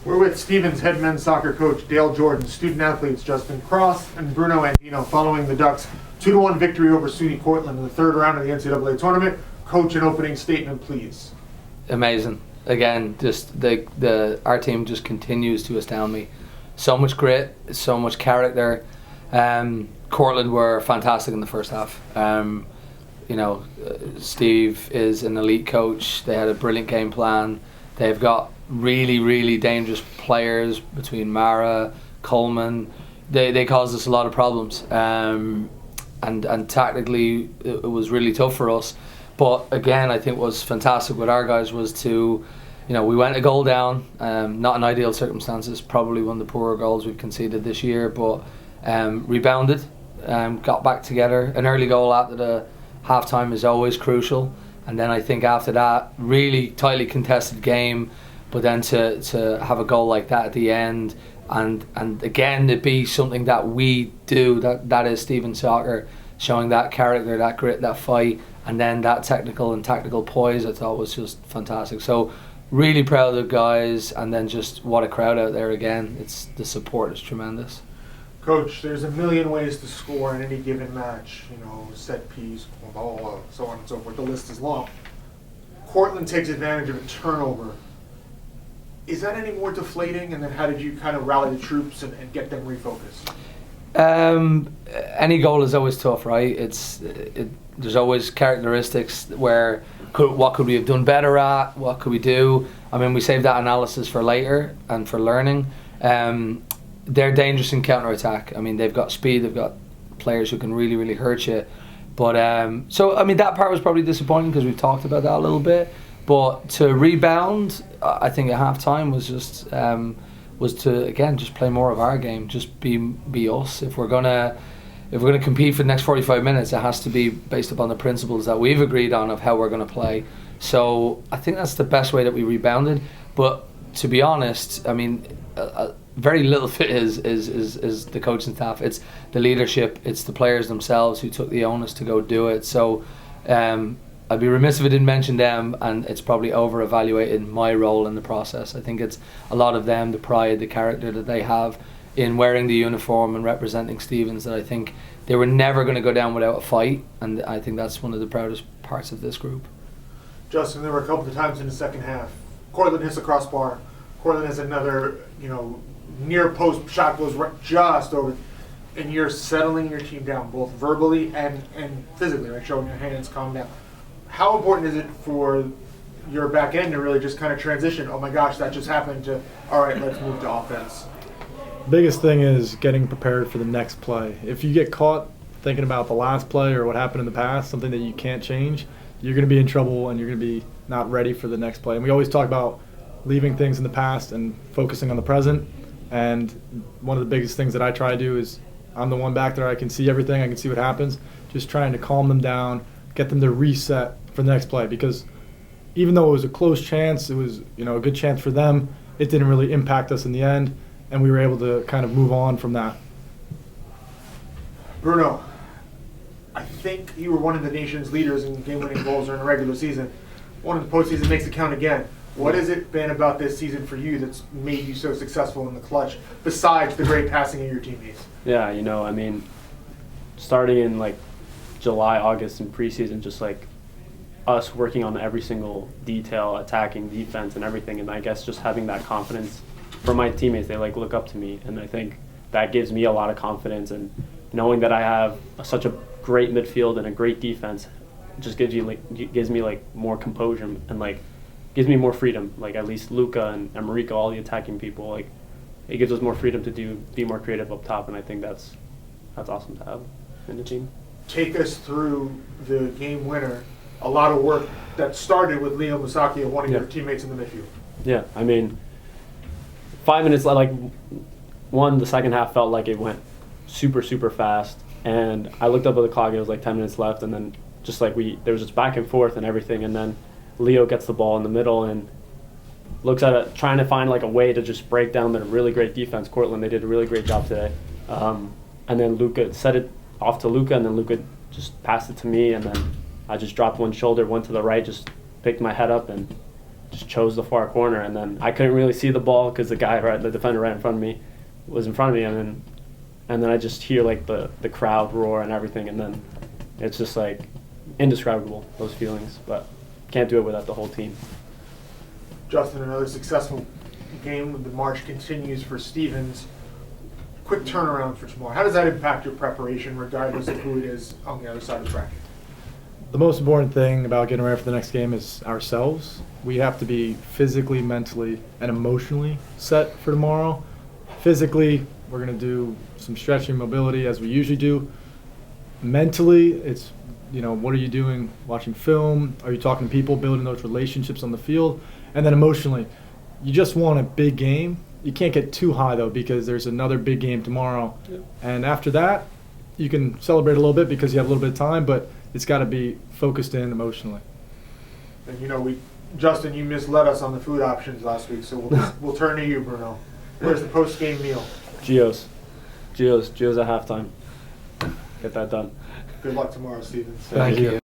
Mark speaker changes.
Speaker 1: We're with Stevens head men's soccer coach Dale Jordan, student athletes Justin Cross and Bruno Andino following the Ducks' 2-1 victory over SUNY Cortland in the third round of the NCAA Tournament. Coach, an opening statement, please.
Speaker 2: Amazing. Again, just our team just continues to astound me. So much grit, so much character. Cortland were fantastic in the first half. Steve is an elite coach. They had a brilliant game plan. They've got really, really dangerous players between Mara, Coleman. They caused us a lot of problems. And tactically, it was really tough for us. But again, I think what was fantastic with our guys was to, we went a goal down. Not in ideal circumstances. Probably one of the poorer goals we've conceded this year. But rebounded, got back together. An early goal after the half-time is always crucial. And then I think after that, really tightly contested game. But then to have a goal like that at the end, and again to be something that we do, that is Stephen soccer, showing that character, that grit, that fight, and then that technical and tactical poise, I thought was just fantastic. So really proud of the guys, and then just what a crowd out there again. The support is tremendous.
Speaker 1: Coach, there's a million ways to score in any given match, set piece, ball, so on and so forth. The list is long. Cortland takes advantage of a turnover. Is that any more deflating? And then how did you kind of rally the troops and get them refocused?
Speaker 2: Any goal is always tough, right? There's always characteristics where what could we have done better at? What could we do? I mean, we saved that analysis for later and for learning. They're dangerous in counter-attack. I mean, they've got speed, they've got players who can really, really hurt you. But that part was probably disappointing because we've talked about that a little bit. But to rebound, I think at half-time was just was to again just play more of our game, just be us. If we're gonna compete for the next 45 minutes, it has to be based upon the principles that we've agreed on of how we're gonna play. So I think that's the best way that we rebounded. But to be honest, I mean, very little of it is the coaching staff. It's the leadership. It's the players themselves who took the onus to go do it. So I'd be remiss if I didn't mention them, and it's probably over-evaluating my role in the process. I think it's a lot of them, the pride, the character that they have in wearing the uniform and representing Stevens, that I think they were never going to go down without a fight, and I think that's one of the proudest parts of this group.
Speaker 1: Justin, there were a couple of times in the second half. Cortland hits the crossbar. Cortland has another, near post shot goes right just over, and you're settling your team down both verbally and physically, right? Showing your hands, calm down. How important is it for your back end to really just kind of transition? Oh my gosh, that just happened to, all right, let's move to offense.
Speaker 3: Biggest thing is getting prepared for the next play. If you get caught thinking about the last play or what happened in the past, something that you can't change, you're going to be in trouble and you're going to be not ready for the next play. And we always talk about leaving things in the past and focusing on the present. And one of the biggest things that I try to do is I'm the one back there, I can see everything, I can see what happens, just trying to calm them down, get them to reset for the next play, because even though it was a close chance, it was a good chance for them, it didn't really impact us in the end, and we were able to kind of move on from that.
Speaker 1: Bruno, I think you were one of the nation's leaders in game-winning goals during the regular season. One of the postseason makes it count again. What has it been about this season for you that's made you so successful in the clutch, besides the great passing of your teammates?
Speaker 4: Yeah, I mean, starting in July, August in preseason, just us working on every single detail, attacking, defense, and everything, and I guess just having that confidence from my teammates. They look up to me, and I think that gives me a lot of confidence, and knowing that I have such a great midfield and a great defense just gives me more composure and gives me more freedom. At least Luca and Marika, all the attacking people, it gives us more freedom to be more creative up top, and I think that's awesome to have in the team.
Speaker 1: Take us through the game winner. A lot of work that started with Leo Musaki, one of your teammates in the midfield.
Speaker 4: Yeah, I mean, 5 minutes, the second half felt like it went super, super fast, and I looked up at the clock and it was 10 minutes left, and then there was just back and forth and everything, and then Leo gets the ball in the middle and looks at it, trying to find a way to just break down their really great defense. Cortland, they did a really great job today. And then Luca set it off to Luca, and then Luca just passed it to me, and then I just dropped one shoulder, went to the right, just picked my head up, and just chose the far corner, and then I couldn't really see the ball because the defender right in front of me was in front of me, and then I just hear like the crowd roar and everything, and then it's just like indescribable, those feelings, but can't do it without the whole team.
Speaker 1: Justin, another successful game. The march continues for Stevens. Quick turnaround for tomorrow. How does that impact your preparation, regardless of who it is on the other side of the bracket?
Speaker 3: The most important thing about getting ready for the next game is ourselves. We have to be physically, mentally, and emotionally set for tomorrow. Physically, we're going to do some stretching, mobility, as we usually do. Mentally, it's, what are you doing? Watching film? Are you talking to people, building those relationships on the field? And then emotionally, you just want a big game. You can't get too high, though, because there's another big game tomorrow. Yep. And after that, you can celebrate a little bit because you have a little bit of time, but it's got to be focused in emotionally.
Speaker 1: And Justin, you misled us on the food options last week, so we'll turn to you, Bruno. Where's the post-game meal?
Speaker 4: Gio's at halftime. Get that done.
Speaker 1: Good luck tomorrow, Stevens.
Speaker 2: Thank you.